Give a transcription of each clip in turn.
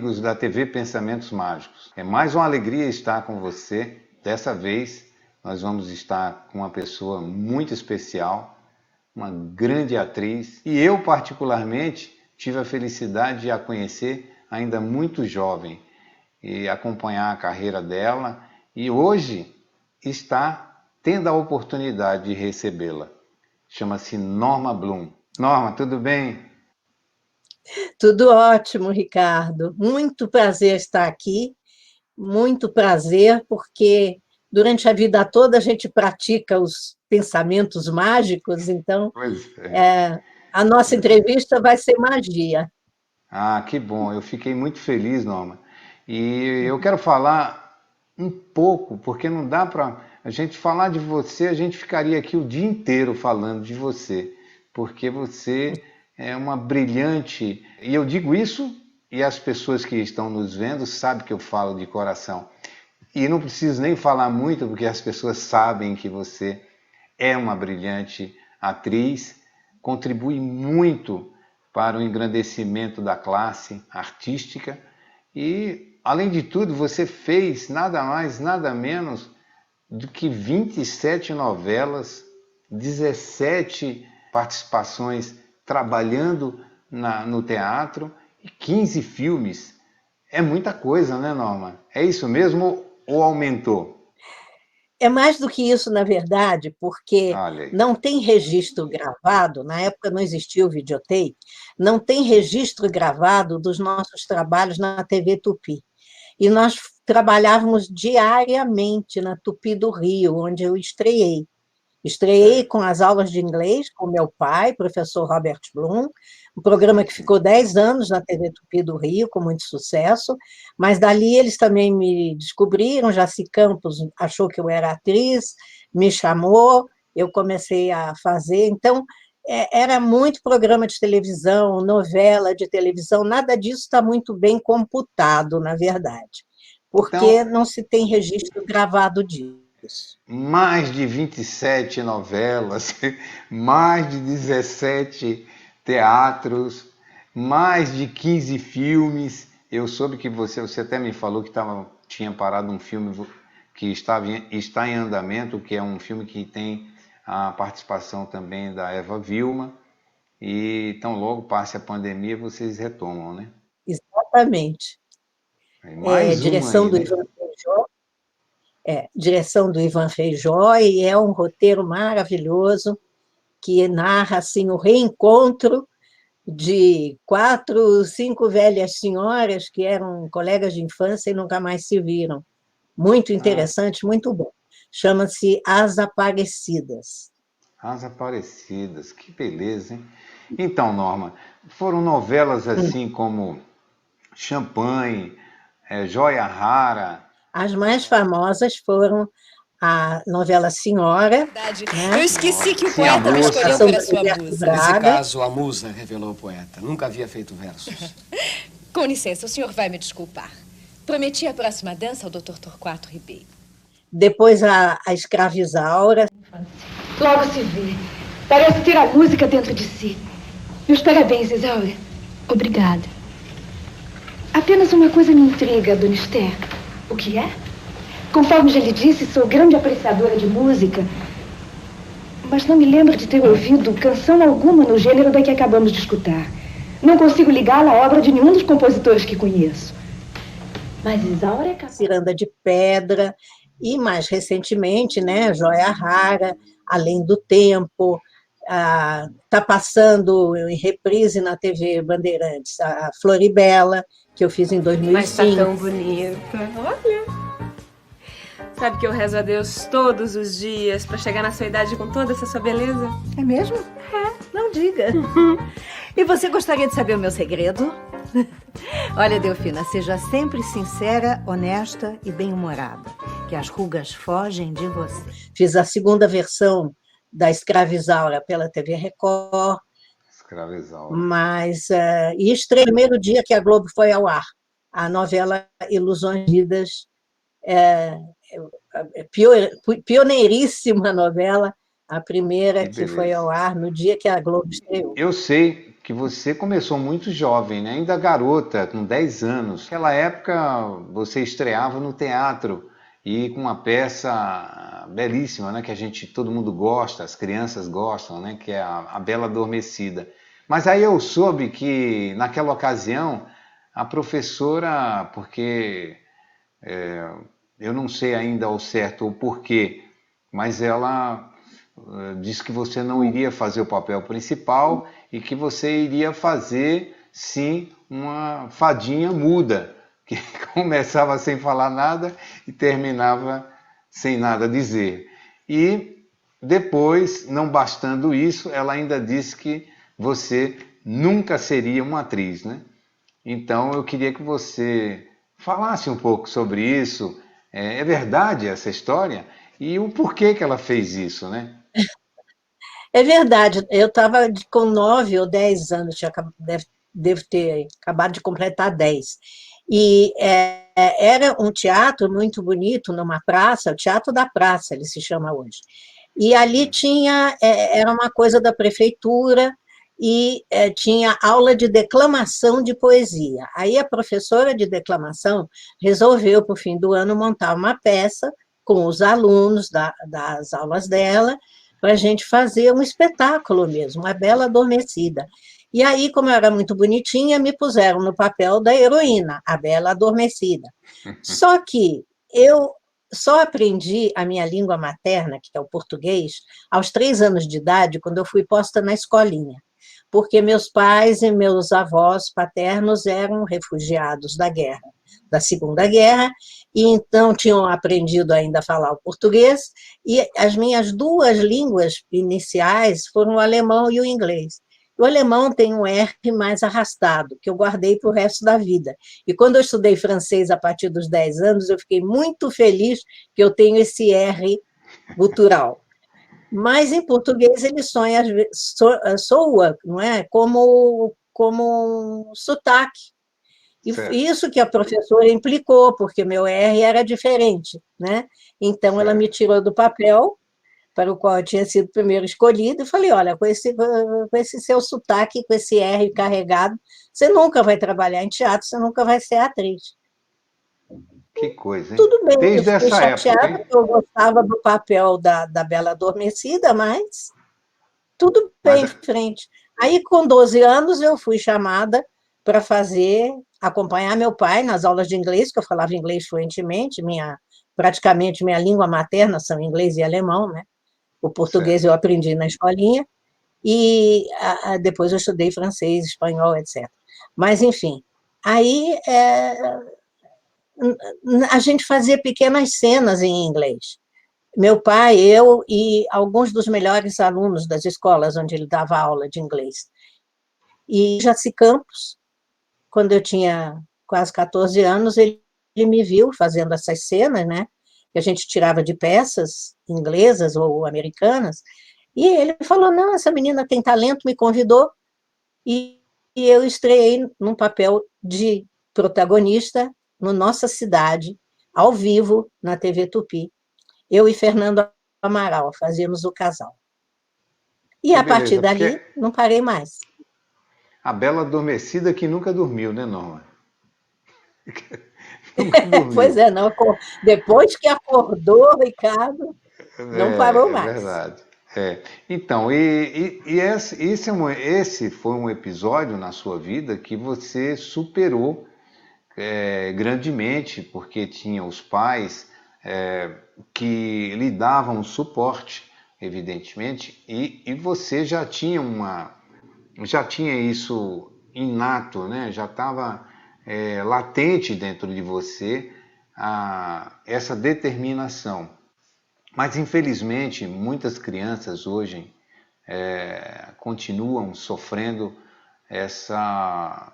amigos da TV Pensamentos Mágicos. É mais uma alegria estar com você. Dessa vez, nós vamos estar com uma pessoa muito especial, uma grande atriz. E eu, particularmente, tive a felicidade de a conhecer ainda muito jovem e acompanhar a carreira dela. E hoje está tendo a oportunidade de recebê-la. Chama-se Norma Bloom. Norma, tudo bem? Tudo ótimo, Ricardo. Muito prazer estar aqui, muito prazer, porque durante a vida toda a gente pratica os pensamentos mágicos, então Pois é. a nossa entrevista vai ser magia. Ah, que bom. Eu fiquei muito feliz, Norma. E eu quero falar um pouco, porque não dá para a gente falar de você, a gente ficaria aqui o dia inteiro falando de você, porque você é uma brilhante. E eu digo isso, e as pessoas que estão nos vendo sabem que eu falo de coração. E não preciso nem falar muito, porque as pessoas sabem que você é uma brilhante atriz, contribui muito para o engrandecimento da classe artística e, além de tudo, você fez nada mais, nada menos do que 27 novelas, 17 participações trabalhando no teatro e 15 filmes. É muita coisa, né, Norma? É isso mesmo ou aumentou? É mais do que isso, na verdade, porque Olha aí. não tem registro gravado, na época não existia o videotape, não tem registro gravado dos nossos trabalhos na TV Tupi. E nós trabalhávamos diariamente na Tupi do Rio, onde eu estreiei. Estreiei Certo. com as aulas de inglês com meu pai, professor Robert Blum, um programa Sim, que sim. ficou 10 anos na TV Tupi do Rio, com muito sucesso, mas dali eles também me descobriram, Jaci Campos achou que eu era atriz, me chamou, eu comecei a fazer, então era muito programa de televisão, novela de televisão, nada disso está muito bem computado, na verdade, porque Então, não se tem registro gravado disso. mais de 27 novelas, mais de 17 teatros, mais de 15 filmes. Eu soube que você até me falou que tinha parado um filme que está em andamento, que é um filme que tem a participação também da Eva Vilma. E tão logo passe a pandemia, vocês retomam, né? Exatamente. Mais uma Direção aí, do né? Ivan Feijó, direção do Ivan Feijó, e é um roteiro maravilhoso que narra assim, o reencontro de 4, 5 velhas senhoras que eram colegas de infância e nunca mais se viram. Muito Ah, interessante, muito bom. Chama-se As Aparecidas. As Aparecidas, que beleza, hein? Então, Norma, foram novelas assim como Champanhe, Joia Rara. As mais famosas foram a novela Senhora, Verdade. Eu né? esqueci que o Sim, a poeta me escolheu moça. Participação para do sua Gilberto musa. Nesse Braga. caso, a musa revelou o poeta. Nunca havia feito versos. Com licença, o senhor vai me desculpar. Prometi a próxima dança ao Dr. Torquato Ribeiro. Depois a Escravizaura. Logo se vê. Parece ter a música dentro de si. Meus parabéns, Isaura. Obrigada. Apenas uma coisa me intriga, Dona Esther. O que é? Conforme já lhe disse, sou grande apreciadora de música, mas não me lembro de ter ouvido canção alguma no gênero da que acabamos de escutar. Não consigo ligá-la à obra de nenhum dos compositores que conheço. Mas Isaura é capaz... Ciranda de Pedra, e mais recentemente, né, Joia Rara, Além do Tempo, está passando em reprise na TV Bandeirantes, a Floribela, que eu fiz em 2005. Mas está tão bonita. Olha! Sabe que eu rezo a Deus todos os dias para chegar na sua idade com toda essa sua beleza? É mesmo? É. Não diga. E você gostaria de saber o meu segredo? Olha, Delfina, seja sempre sincera, honesta e bem-humorada, que as rugas fogem de você. Fiz a segunda versão da Escravizaura pela TV Record. Escravizaura. Mas, e estreei no primeiro dia que a Globo foi ao ar, a novela Ilusões Vidas, pioneiríssima novela, a primeira que foi ao ar no dia que a Globo estreou. Eu sei que você começou muito jovem, né? Ainda garota, com 10 anos. Naquela época você estreava no teatro e com uma peça belíssima, né? Que todo mundo gosta, as crianças gostam, né? Que é a Bela Adormecida. Mas aí eu soube que naquela ocasião a professora, porque eu não sei ainda ao certo o porquê, mas ela disse que você não iria fazer o papel principal e que você iria fazer, sim, uma fadinha muda, que começava sem falar nada e terminava sem nada a dizer. E depois, não bastando isso, ela ainda disse que você nunca seria uma atriz, né? Então eu queria que você falasse um pouco sobre isso. É verdade essa história? E o porquê que ela fez isso, né? É verdade, eu estava com 9 ou 10 anos, devo ter acabado de completar 10. E era um teatro muito bonito, numa praça, o Teatro da Praça, ele se chama hoje. E ali era uma coisa da prefeitura, e tinha aula de declamação de poesia. Aí a professora de declamação resolveu, para o fim do ano, montar uma peça com os alunos das aulas dela, para a gente fazer um espetáculo mesmo, uma Bela Adormecida. E aí, como eu era muito bonitinha, me puseram no papel da heroína, a Bela Adormecida. Só que eu só aprendi a minha língua materna, que é o português, aos 3 anos de idade, quando eu fui posta na escolinha, porque meus pais e meus avós paternos eram refugiados da guerra, da Segunda Guerra, e então tinham aprendido ainda a falar o português, e as minhas 2 línguas iniciais foram o alemão e o inglês. O alemão tem um R mais arrastado, que eu guardei para o resto da vida. E quando eu estudei francês a partir dos 10 anos, eu fiquei muito feliz que eu tenho esse R gutural. Mas em português ele soa, não é? Como um sotaque. E isso que a professora implicou, porque meu R era diferente, né? Então ela me tirou do papel para o qual eu tinha sido primeiro escolhido, e falei, olha, com esse seu sotaque, com esse R carregado, você nunca vai trabalhar em teatro, você nunca vai ser atriz. Que coisa, hein? Tudo bem, Desde eu fiquei essa chateada, época, hein? porque eu gostava do papel da Bela Adormecida, mas tudo bem em frente. Aí, com 12 anos, eu fui chamada para acompanhar meu pai nas aulas de inglês, que eu falava inglês fluentemente, praticamente minha língua materna são inglês e alemão, né? O português eu aprendi na escolinha, e depois eu estudei francês, espanhol, etc. Mas, enfim, aí a gente fazia pequenas cenas em inglês. Meu pai, eu e alguns dos melhores alunos das escolas onde ele dava aula de inglês. E Jaci Campos, quando eu tinha quase 14 anos, ele me viu fazendo essas cenas, né? Que a gente tirava de peças inglesas ou americanas, e ele falou, não, essa menina tem talento, me convidou, e eu estreiei num papel de protagonista no Nossa Cidade, ao vivo, na TV Tupi. Eu e Fernando Amaral fazíamos o casal. E a partir dali, não parei mais. A Bela Adormecida que nunca dormiu, né, Norma? Nunca dormiu. Pois é, não, depois que acordou, Ricardo, não parou mais. É verdade. Então, esse foi um episódio na sua vida que você superou grandemente, porque tinha os pais que lhe davam suporte, evidentemente, e você já tinha isso inato, né? Já estava latente dentro de você essa determinação. Mas, infelizmente, muitas crianças hoje continuam sofrendo essa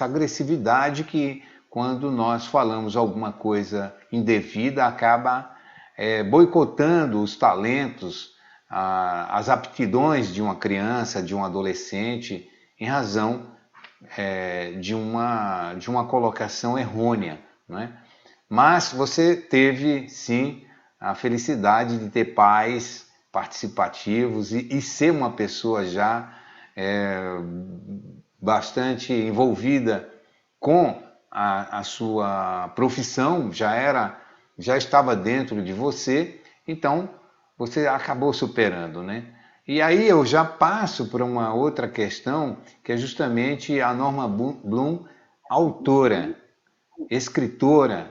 agressividade que, quando nós falamos alguma coisa indevida, acaba boicotando os talentos, as aptidões de uma criança, de um adolescente, em razão de uma colocação errônea, não é? Mas você teve, sim, a felicidade de ter pais participativos e ser uma pessoa já bastante envolvida com a sua profissão, já estava dentro de você, então você acabou superando, né? E aí eu já passo para uma outra questão, que é justamente a Norma Bloom, autora, escritora,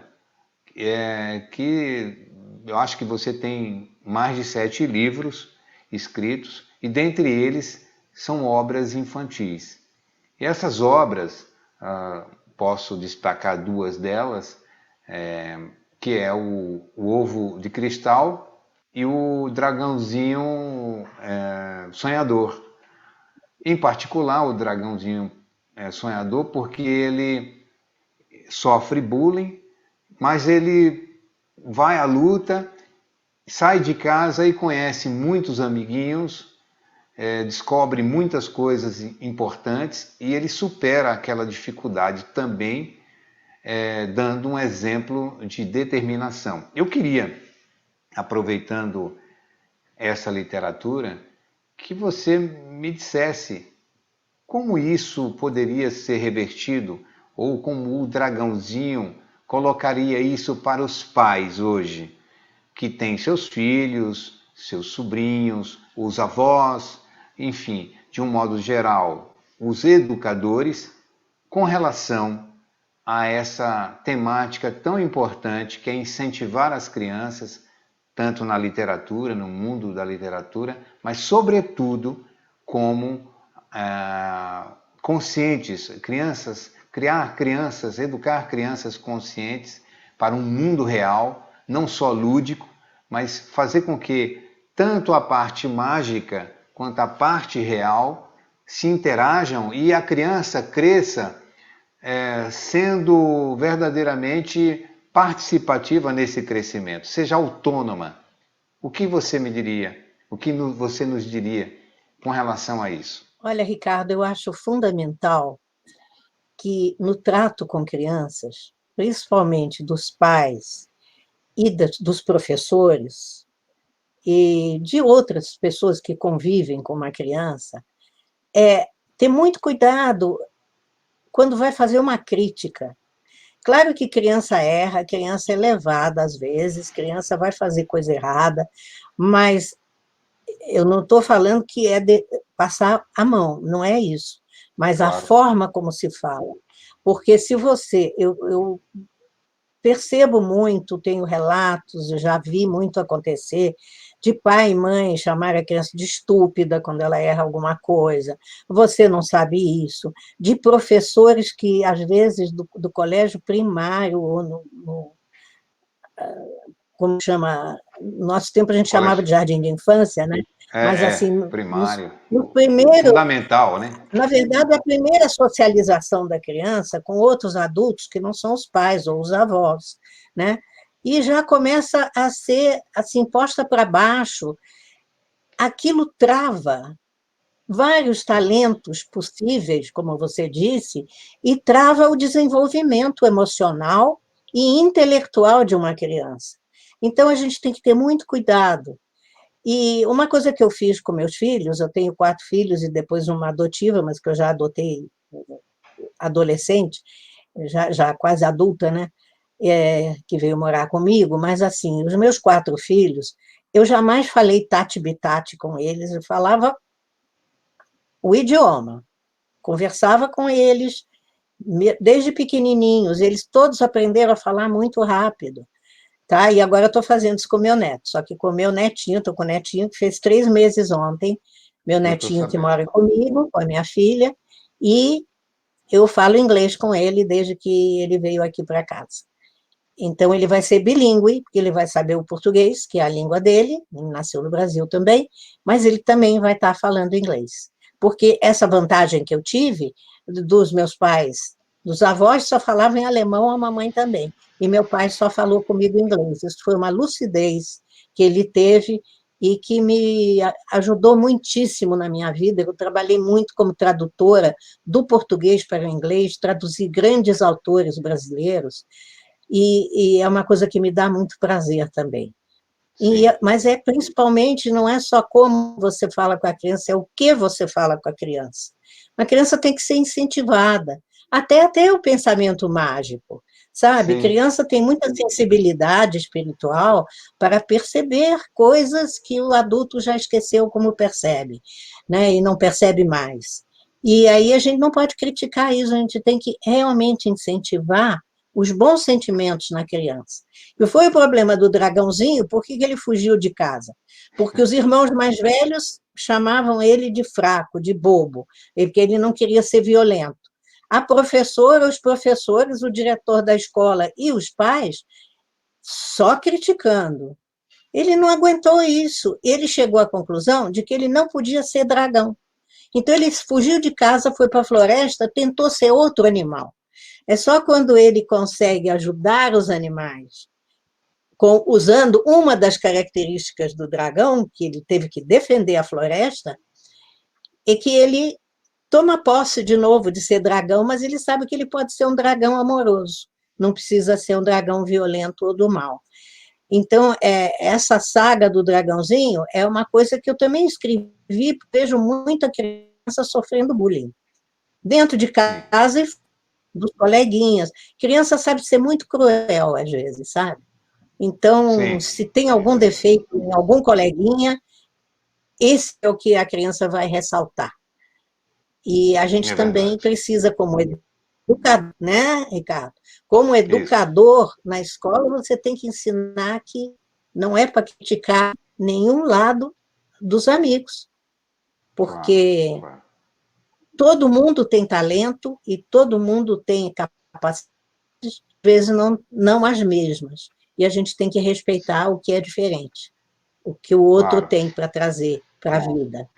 que eu acho que você tem mais de 7 livros escritos, e dentre eles são obras infantis. E essas obras, posso destacar 2 delas, que é o Ovo de Cristal e o Dragãozinho Sonhador. Em particular, o Dragãozinho Sonhador, porque ele sofre bullying, mas ele vai à luta, sai de casa e conhece muitos amiguinhos, descobre muitas coisas importantes e ele supera aquela dificuldade também, dando um exemplo de determinação. Eu queria, aproveitando essa literatura, que você me dissesse como isso poderia ser revertido, ou como o Dragãozinho colocaria isso para os pais hoje, que têm seus filhos, seus sobrinhos, os avós, enfim, de um modo geral, os educadores, com relação a essa temática tão importante que é incentivar as crianças, tanto na literatura, no mundo da literatura, mas sobretudo como conscientes, criar crianças, educar crianças conscientes para um mundo real, não só lúdico, mas fazer com que tanto a parte mágica quanto a parte real se interajam e a criança cresça sendo verdadeiramente participativa nesse crescimento, seja autônoma. O que você me diria? O que você nos diria com relação a isso? Olha, Ricardo, eu acho fundamental que no trato com crianças, principalmente dos pais e dos professores e de outras pessoas que convivem com uma criança, ter muito cuidado quando vai fazer uma crítica. Claro que criança erra, criança é levada às vezes, criança vai fazer coisa errada, mas eu não estou falando que é de passar a mão, não é isso, mas Claro. A forma como se fala. Porque se você... Eu percebo muito, tenho relatos, eu já vi muito acontecer, de pai e mãe chamar a criança de estúpida quando ela erra alguma coisa, você não sabe isso, de professores que, às vezes, do colégio primário, ou como chama, no nosso tempo a gente chamava de jardim de infância, né? Mas assim, primário. no primeiro... Fundamental, né? Na verdade, a primeira socialização da criança com outros adultos que não são os pais ou os avós, né? E já começa a ser assim, posta para baixo, aquilo trava vários talentos possíveis, como você disse, e trava o desenvolvimento emocional e intelectual de uma criança. Então, a gente tem que ter muito cuidado. E uma coisa que eu fiz com meus filhos, eu tenho 4 filhos e depois uma adotiva, mas que eu já adotei adolescente, já quase adulta, né? Que veio morar comigo, mas assim, os meus 4 filhos, eu jamais falei tati-bitati com eles, eu falava o idioma, conversava com eles desde pequenininhos, eles todos aprenderam a falar muito rápido. Tá? E agora eu estou fazendo isso com o meu neto, só que com o meu netinho, estou com o netinho que fez 3 meses ontem, meu netinho que mora comigo, com a minha filha, e eu falo inglês com ele desde que ele veio aqui para casa. Então, ele vai ser bilíngue, porque ele vai saber o português, que é a língua dele, ele nasceu no Brasil também, mas ele também vai estar falando inglês. Porque essa vantagem que eu tive dos meus pais, dos avós só falavam em alemão, a mamãe também. E meu pai só falou comigo em inglês. Isso foi uma lucidez que ele teve e que me ajudou muitíssimo na minha vida. Eu trabalhei muito como tradutora do português para o inglês, traduzi grandes autores brasileiros, e é uma coisa que me dá muito prazer também. Mas é principalmente, não é só como você fala com a criança, é o que você fala com a criança. A criança tem que ser incentivada, até o pensamento mágico, sabe? Sim. Criança tem muita sensibilidade espiritual para perceber coisas que o adulto já esqueceu como percebe, né? E não percebe mais. E aí a gente não pode criticar isso, a gente tem que realmente incentivar os bons sentimentos na criança. E foi o problema do dragãozinho, por que ele fugiu de casa? Porque os irmãos mais velhos chamavam ele de fraco, de bobo, porque ele não queria ser violento. A professora, os professores, o diretor da escola e os pais só criticando. Ele não aguentou isso. Ele chegou à conclusão de que ele não podia ser dragão. Então ele fugiu de casa, foi para a floresta, tentou ser outro animal. É só quando ele consegue ajudar os animais, usando uma das características do dragão, que ele teve que defender a floresta, é que ele toma posse de novo de ser dragão, mas ele sabe que ele pode ser um dragão amoroso, não precisa ser um dragão violento ou do mal. Então, essa saga do dragãozinho é uma coisa que eu também escrevi, porque vejo muita criança sofrendo bullying. Dentro de casa e dos coleguinhas. Criança sabe ser muito cruel, às vezes, sabe? Então, Sim. se tem algum defeito em algum coleguinha, esse é o que a criança vai ressaltar. E a gente também precisa, como educador, né, Ricardo? Como educador na escola, você tem que ensinar que não é para criticar nenhum lado dos amigos, porque todo mundo tem talento e todo mundo tem capacidades, às vezes não as mesmas. E a gente tem que respeitar o que é diferente, o que o outro tem para trazer para a vida.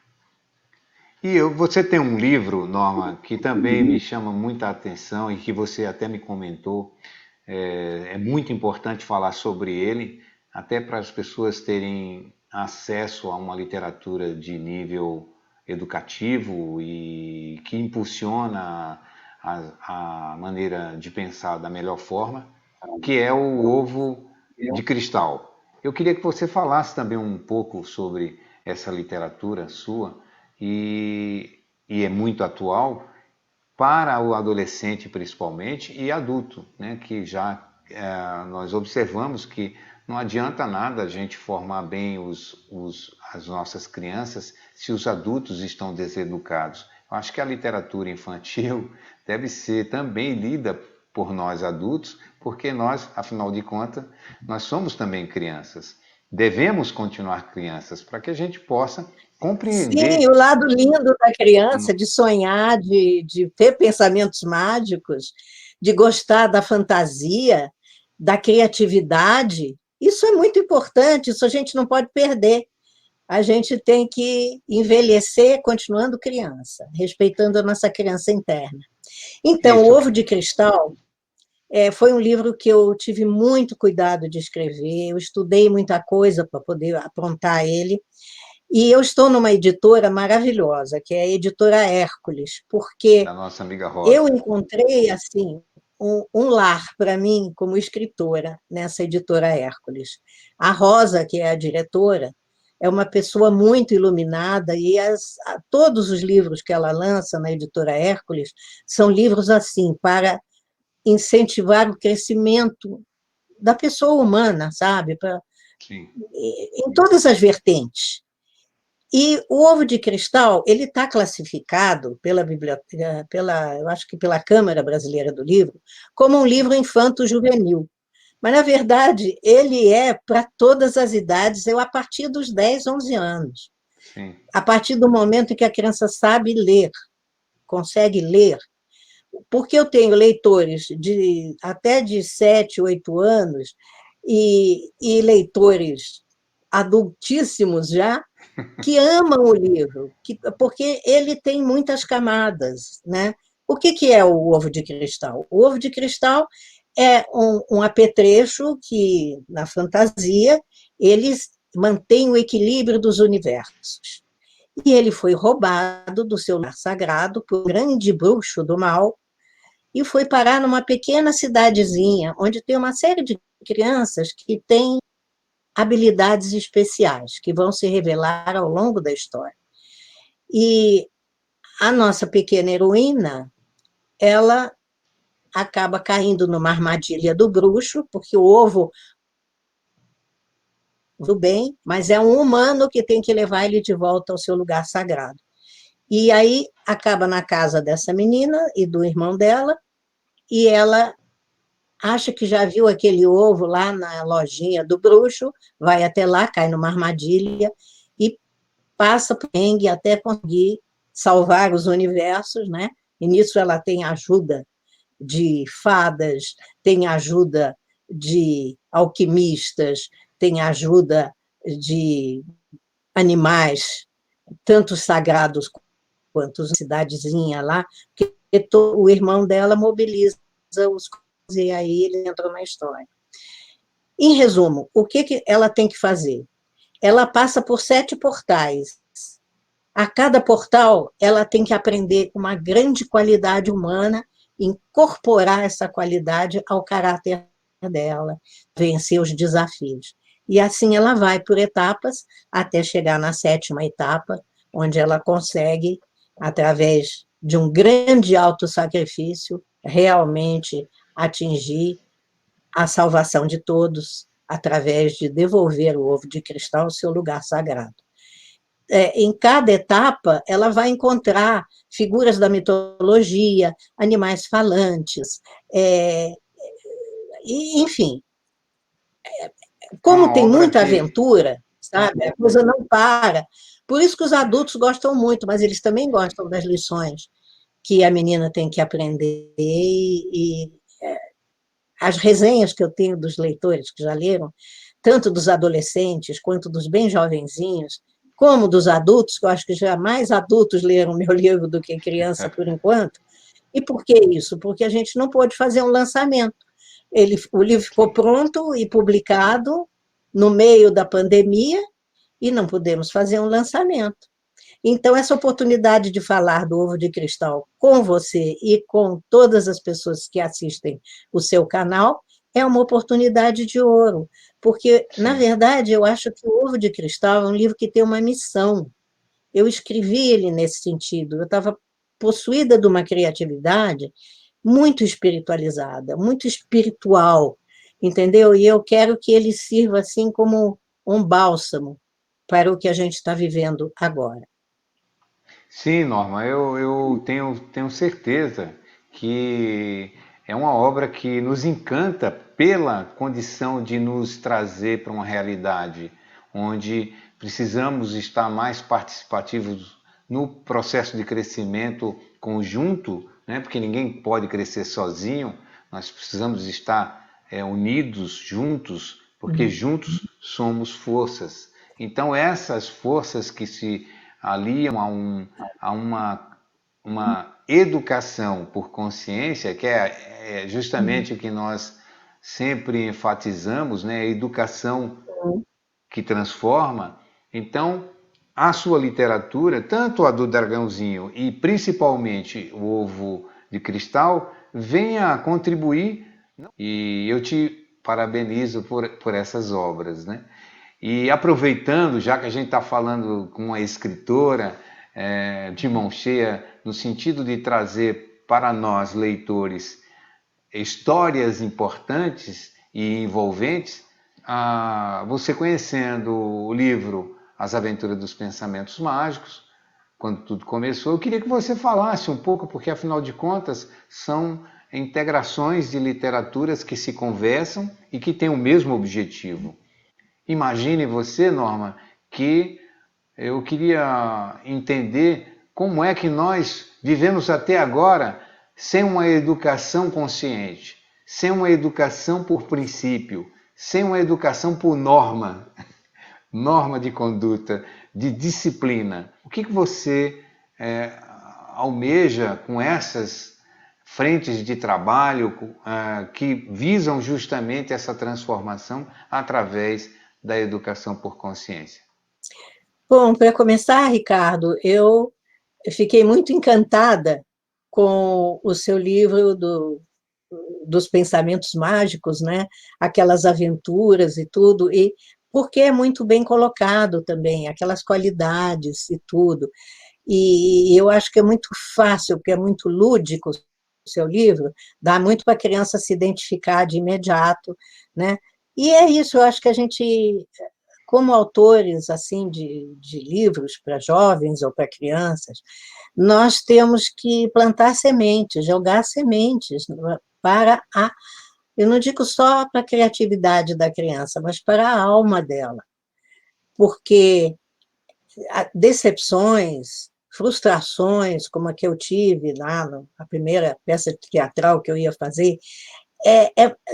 E você tem um livro, Norma, que também me chama muita atenção e que você até me comentou. É muito importante falar sobre ele, até para as pessoas terem acesso a uma literatura de nível educativo e que impulsiona a maneira de pensar da melhor forma, que é o Ovo de Cristal. Eu queria que você falasse também um pouco sobre essa literatura sua, e é muito atual para o adolescente principalmente e adulto, né? Que já nós observamos que não adianta nada a gente formar bem as nossas crianças se os adultos estão deseducados. Eu acho que a literatura infantil deve ser também lida por nós adultos, porque nós, afinal de contas, nós somos também crianças. Devemos continuar crianças para que a gente possa compreender. Sim, o lado lindo da criança, de sonhar, de ter pensamentos mágicos, de gostar da fantasia, da criatividade, isso é muito importante, isso a gente não pode perder. A gente tem que envelhecer continuando criança, respeitando a nossa criança interna. Então, O Ovo de Cristal foi um livro que eu tive muito cuidado de escrever, eu estudei muita coisa para poder aprontar ele, e eu estou numa editora maravilhosa, que é a editora Hércules, porque da nossa amiga Rosa. Eu encontrei assim um lar para mim como escritora nessa editora Hércules. A Rosa, que é a diretora, é uma pessoa muito iluminada e todos os livros que ela lança na editora Hércules são livros assim para incentivar o crescimento da pessoa humana, sabe? Em todas as vertentes. E o Ovo de Cristal, ele está classificado pela biblioteca, eu acho que pela Câmara Brasileira do Livro, como um livro infanto-juvenil. Mas, na verdade, ele é para todas as idades, a partir dos 10, 11 anos. Sim. A partir do momento em que a criança sabe ler, consegue ler. Porque eu tenho leitores até de 7, 8 anos e leitores adultíssimos já, que amam o livro, porque ele tem muitas camadas, né? O que é o Ovo de Cristal? O Ovo de Cristal é um apetrecho que, na fantasia, eles mantém o equilíbrio dos universos. E ele foi roubado do seu lar sagrado por um grande bruxo do mal e foi parar numa pequena cidadezinha, onde tem uma série de crianças que têm habilidades especiais que vão se revelar ao longo da história. E a nossa pequena heroína, ela acaba caindo numa armadilha do bruxo, porque o ovo do bem, mas é um humano que tem que levar ele de volta ao seu lugar sagrado. E aí acaba na casa dessa menina e do irmão dela, e ela acha que já viu aquele ovo lá na lojinha do bruxo, vai até lá, cai numa armadilha e passa por perrengue até conseguir salvar os universos, né? E nisso ela tem ajuda de fadas, tem ajuda de alquimistas, tem ajuda de animais, tanto sagrados quanto a cidadezinha lá, porque o irmão dela mobiliza os e aí ele entrou na história. Em resumo, o que ela tem que fazer? Ela passa por 7 portais. A cada portal, ela tem que aprender uma grande qualidade humana, incorporar essa qualidade ao caráter dela, vencer os desafios. E assim ela vai por etapas, até chegar na 7ª etapa, onde ela consegue, através de um grande autossacrifício, realmente atingir a salvação de todos, através de devolver o ovo de cristal ao seu lugar sagrado. Em cada etapa, ela vai encontrar figuras da mitologia, animais falantes, enfim. Como tem muita aventura, sabe? A coisa não para. Por isso que os adultos gostam muito, mas eles também gostam das lições que a menina tem que aprender, e as resenhas que eu tenho dos leitores que já leram, tanto dos adolescentes quanto dos bem jovenzinhos, como dos adultos, que eu acho que já mais adultos leram meu livro do que criança por enquanto. E por que isso? Porque a gente não pôde fazer um lançamento. O livro ficou pronto e publicado no meio da pandemia e não pudemos fazer um lançamento. Então, essa oportunidade de falar do Ovo de Cristal com você e com todas as pessoas que assistem o seu canal é uma oportunidade de ouro, porque, na verdade, eu acho que o Ovo de Cristal é um livro que tem uma missão. Eu escrevi ele nesse sentido, eu estava possuída de uma criatividade muito espiritualizada, muito espiritual, entendeu? E eu quero que ele sirva assim como um bálsamo para o que a gente está vivendo agora. Sim, Norma, eu tenho certeza que é uma obra que nos encanta pela condição de nos trazer para uma realidade onde precisamos estar mais participativos no processo de crescimento conjunto, né? Porque ninguém pode crescer sozinho, nós precisamos estar unidos, juntos, porque juntos somos forças. Então, essas forças que se aliam a uma educação por consciência, que é justamente o que nós sempre enfatizamos, né? A educação que transforma. Então, a sua literatura, tanto a do Dragãozinho e principalmente o Ovo de Cristal, venha a contribuir, e eu te parabenizo por essas obras, né? E aproveitando, já que a gente está falando com uma escritora de mão cheia, no sentido de trazer para nós, leitores, histórias importantes e envolventes, você conhecendo o livro As Aventuras dos Pensamentos Mágicos, quando tudo começou, eu queria que você falasse um pouco, porque afinal de contas são integrações de literaturas que se conversam e que têm o mesmo objetivo. Imagine você, Norma, que eu queria entender como é que nós vivemos até agora sem uma educação consciente, sem uma educação por princípio, sem uma educação por norma de conduta, de disciplina. O que você almeja com essas frentes de trabalho que visam justamente essa transformação através da educação por consciência? Bom, para começar, Ricardo, eu fiquei muito encantada com o seu livro dos pensamentos mágicos, né? Aquelas aventuras e tudo, e porque é muito bem colocado também, aquelas qualidades e tudo. E eu acho que é muito fácil, porque é muito lúdico o seu livro, dá muito para a criança se identificar de imediato, né? E é isso, eu acho que a gente, como autores assim de livros para jovens ou para crianças, nós temos que plantar sementes, jogar sementes para a, eu não digo só para a criatividade da criança, mas para a alma dela, porque decepções, frustrações, como a que eu tive lá na primeira peça teatral que eu ia fazer,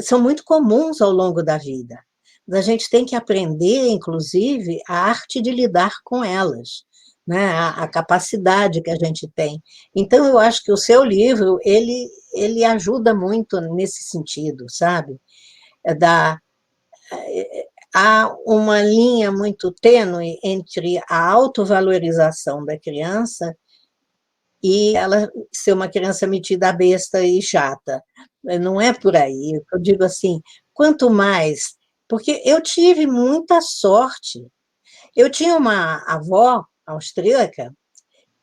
são muito comuns ao longo da vida. A gente tem que aprender, inclusive, a arte de lidar com elas, né? A capacidade que a gente tem. Então, eu acho que o seu livro, ele ajuda muito nesse sentido, sabe? Da, há uma linha muito tênue entre a autovalorização da criança e ela ser uma criança metida a besta e chata. Não é por aí. Eu digo assim, quanto mais... Porque eu tive muita sorte. Eu tinha uma avó austríaca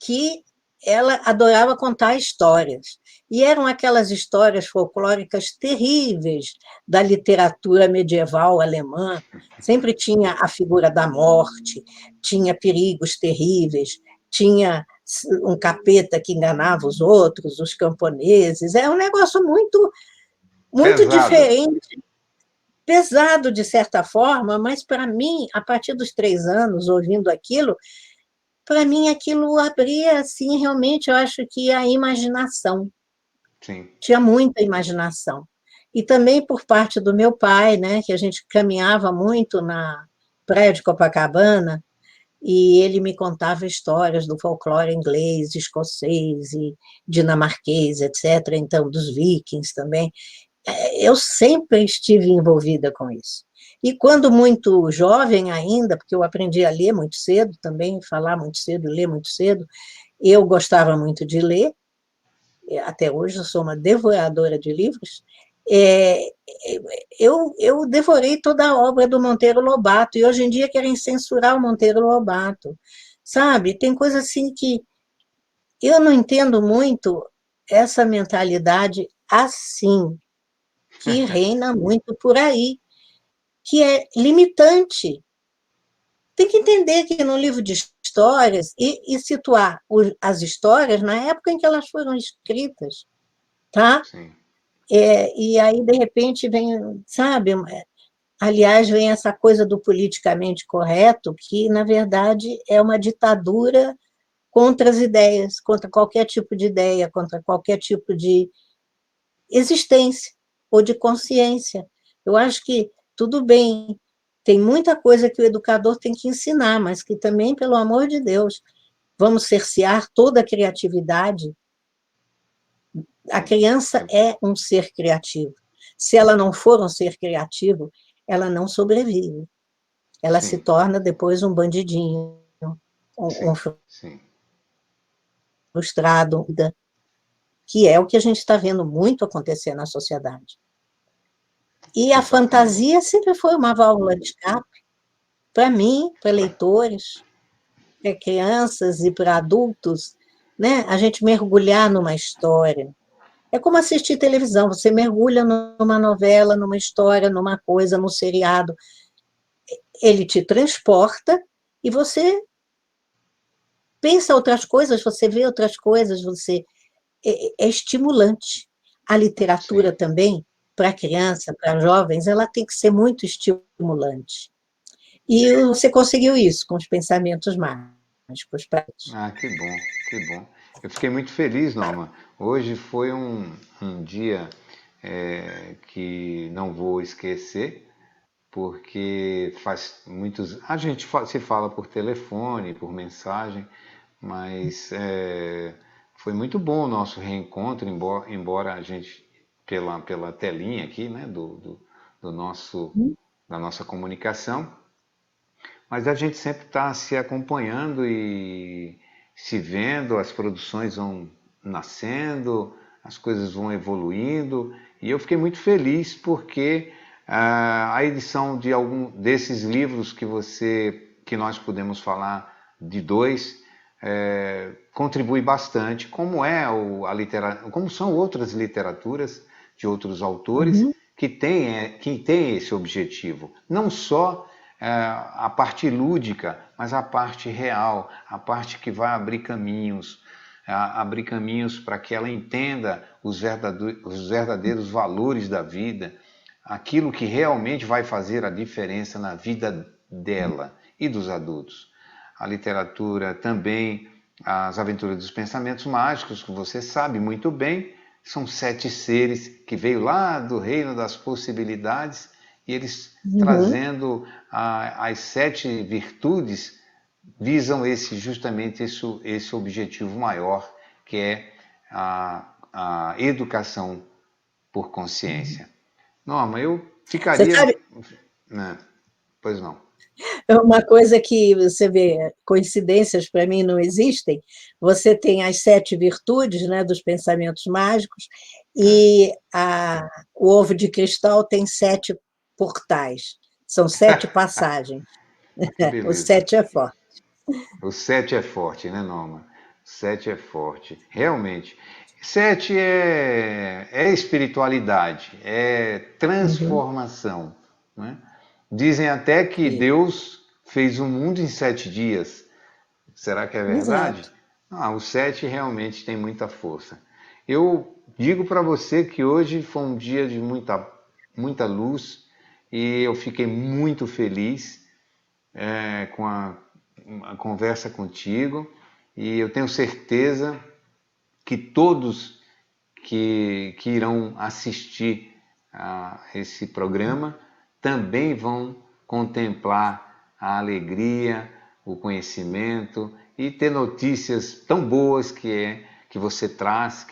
que ela adorava contar histórias. E eram aquelas histórias folclóricas terríveis da literatura medieval alemã. Sempre tinha a figura da morte, tinha perigos terríveis, tinha um capeta que enganava os outros, os camponeses. É um negócio muito Pesado. diferente, pesado de certa forma, mas para mim, a partir dos 3 anos, ouvindo aquilo, para mim aquilo abria, assim, realmente, eu acho que a imaginação. Sim. Tinha muita imaginação. E também por parte do meu pai, né, que a gente caminhava muito na praia de Copacabana, e ele me contava histórias do folclore inglês, escocês e dinamarquês, etc., então dos vikings também. Eu sempre estive envolvida com isso. E quando muito jovem ainda, porque eu aprendi a ler muito cedo também, falar muito cedo, ler muito cedo, eu gostava muito de ler, até hoje eu sou uma devoradora de livros, eu devorei toda a obra do Monteiro Lobato, e hoje em dia querem censurar o Monteiro Lobato, sabe? Tem coisa assim que eu não entendo muito essa mentalidade assim, que reina muito por aí, que é limitante. Tem que entender que no livro de histórias, e situar as histórias na época em que elas foram escritas, tá? Sim. E aí, de repente, vem, sabe, aliás, vem essa coisa do politicamente correto, que, na verdade, é uma ditadura contra as ideias, contra qualquer tipo de ideia, contra qualquer tipo de existência ou de consciência. Eu acho que tudo bem, tem muita coisa que o educador tem que ensinar, mas que também, pelo amor de Deus, vamos cercear toda a criatividade. A criança é um ser criativo. Se ela não for um ser criativo, ela não sobrevive. Ela se torna depois um bandidinho, um Sim. frustrado, que é o que a gente está vendo muito acontecer na sociedade. E a fantasia sempre foi uma válvula de escape, para mim, para leitores, para crianças e para adultos, né? A gente mergulhar numa história. É como assistir televisão, você mergulha numa novela, numa história, numa coisa, num seriado. Ele te transporta e você pensa outras coisas, você vê outras coisas, é estimulante. A literatura Sim. também, para criança, para jovens, ela tem que ser muito estimulante. E você conseguiu isso com os pensamentos mágicos. Ah, que bom, que bom. Eu fiquei muito feliz, Norma. Hoje foi um dia que não vou esquecer, porque faz muitos. A gente se fala por telefone, por mensagem, mas foi muito bom o nosso reencontro, embora a gente, pela telinha aqui, né, da nossa comunicação, mas a gente sempre está se acompanhando e se vendo, as produções vão nascendo, as coisas vão evoluindo, e eu fiquei muito feliz porque A edição de algum desses livros que nós podemos falar de dois, contribui bastante, como são outras literaturas de outros autores que têm esse objetivo. Não só a parte lúdica, mas a parte real, a parte que vai abrir caminhos para que ela entenda os verdadeiros valores da vida, aquilo que realmente vai fazer a diferença na vida dela e dos adultos. A literatura também, As Aventuras dos Pensamentos Mágicos, que você sabe muito bem, são 7 seres que veio lá do reino das possibilidades e eles trazendo as 7 virtudes visam justamente esse objetivo maior, que é a educação por consciência. Norma, eu ficaria... Você sabe... Pois não. É uma coisa que você vê, coincidências para mim não existem. Você tem as 7 virtudes, né, dos pensamentos mágicos, e o ovo de cristal tem 7 portais. São 7 passagens. O 7 é forte. O 7 é forte, né, Norma? O 7 é forte. Realmente. 7 é espiritualidade, é transformação. Né? Dizem até que Deus fez o mundo em 7 dias. Será que é verdade? Exato. O 7 realmente tem muita força. Eu digo para você que hoje foi um dia de muita luz e eu fiquei muito feliz com a conversa contigo e eu tenho certeza que todos que irão assistir a esse programa também vão contemplar a alegria, o conhecimento e ter notícias tão boas que você traz,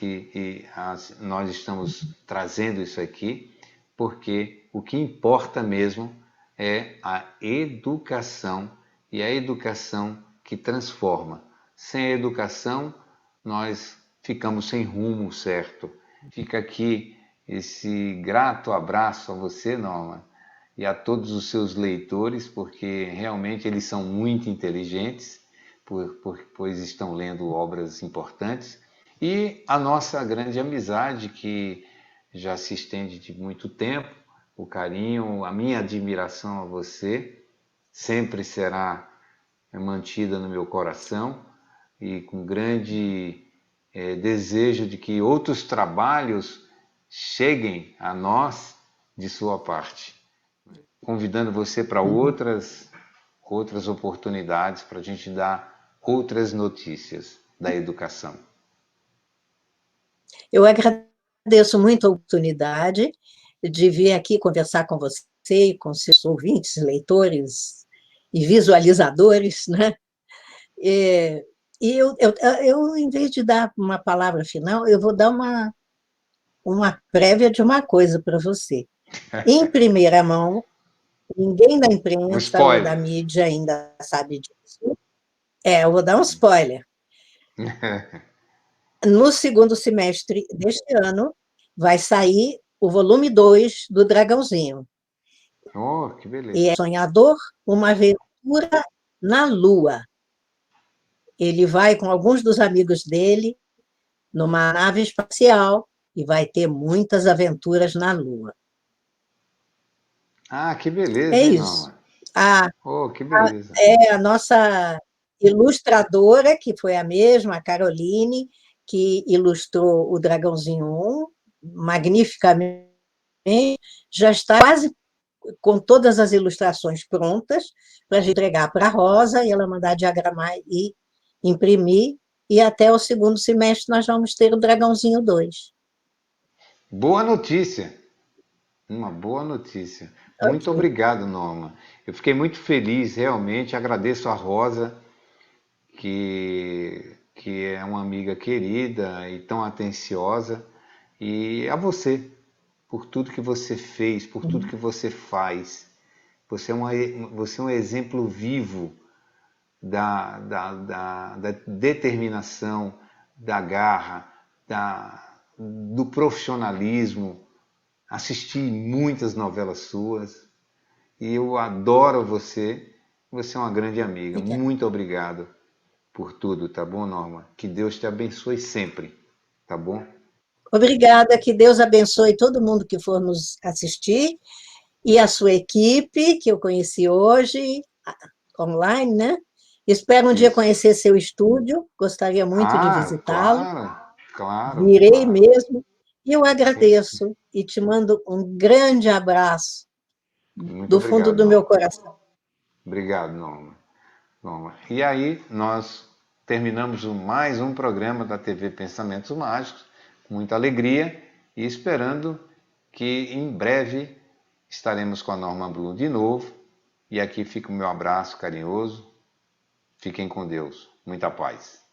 nós estamos trazendo isso aqui, porque o que importa mesmo é a educação, e a educação que transforma. Sem a educação, nós ficamos sem rumo certo. Fica aqui esse grato abraço a você, Norma, e a todos os seus leitores, porque realmente eles são muito inteligentes, pois estão lendo obras importantes, e a nossa grande amizade, que já se estende de muito tempo, o carinho, a minha admiração a você, sempre será mantida no meu coração, e com grande desejo de que outros trabalhos cheguem a nós de sua parte, convidando você para outras oportunidades para a gente dar outras notícias da educação. Eu agradeço muito a oportunidade de vir aqui conversar com você e com seus ouvintes, leitores e visualizadores, né? E eu, em vez de dar uma palavra final, eu vou dar uma prévia de uma coisa para você. Em primeira mão, ninguém da imprensa ou da mídia ainda sabe disso. Eu vou dar um spoiler. No segundo semestre deste ano, vai sair o volume 2 do Dragãozinho. Oh, que beleza. E é Sonhador, uma aventura na Lua. Ele vai com alguns dos amigos dele numa nave espacial e vai ter muitas aventuras na Lua. Que beleza, é hein, isso. Norma? Que beleza. A nossa ilustradora, que foi a mesma, a Caroline, que ilustrou o Dragãozinho 1, magnificamente, já está quase com todas as ilustrações prontas para a gente entregar para a Rosa e ela mandar diagramar e imprimir, e até o segundo semestre nós vamos ter o Dragãozinho 2. Boa notícia! Uma boa notícia. Muito obrigado, Norma. Eu fiquei muito feliz, realmente. Agradeço a Rosa, que é uma amiga querida e tão atenciosa, e a você, por tudo que você fez, por tudo que você faz. Você é um exemplo vivo da determinação, da garra, do profissionalismo, assisti muitas novelas suas e eu adoro você. Você é uma grande amiga. Obrigada. Muito obrigado por tudo, tá bom, Norma? Que Deus te abençoe sempre, tá bom? Obrigada, que Deus abençoe todo mundo que for nos assistir e a sua equipe, que eu conheci hoje, online, né? Espero um dia Isso. conhecer seu estúdio, gostaria muito de visitá-lo, claro, virei claro. mesmo, e eu Sim, sim. agradeço e te mando um grande abraço Muito do fundo obrigado, do meu Norma. coração. Obrigado, Norma. E aí, nós terminamos mais um programa da TV Pensamentos Mágicos, com muita alegria e esperando que em breve estaremos com a Norma Blum de novo. E aqui fica o meu abraço carinhoso. Fiquem com Deus. Muita paz.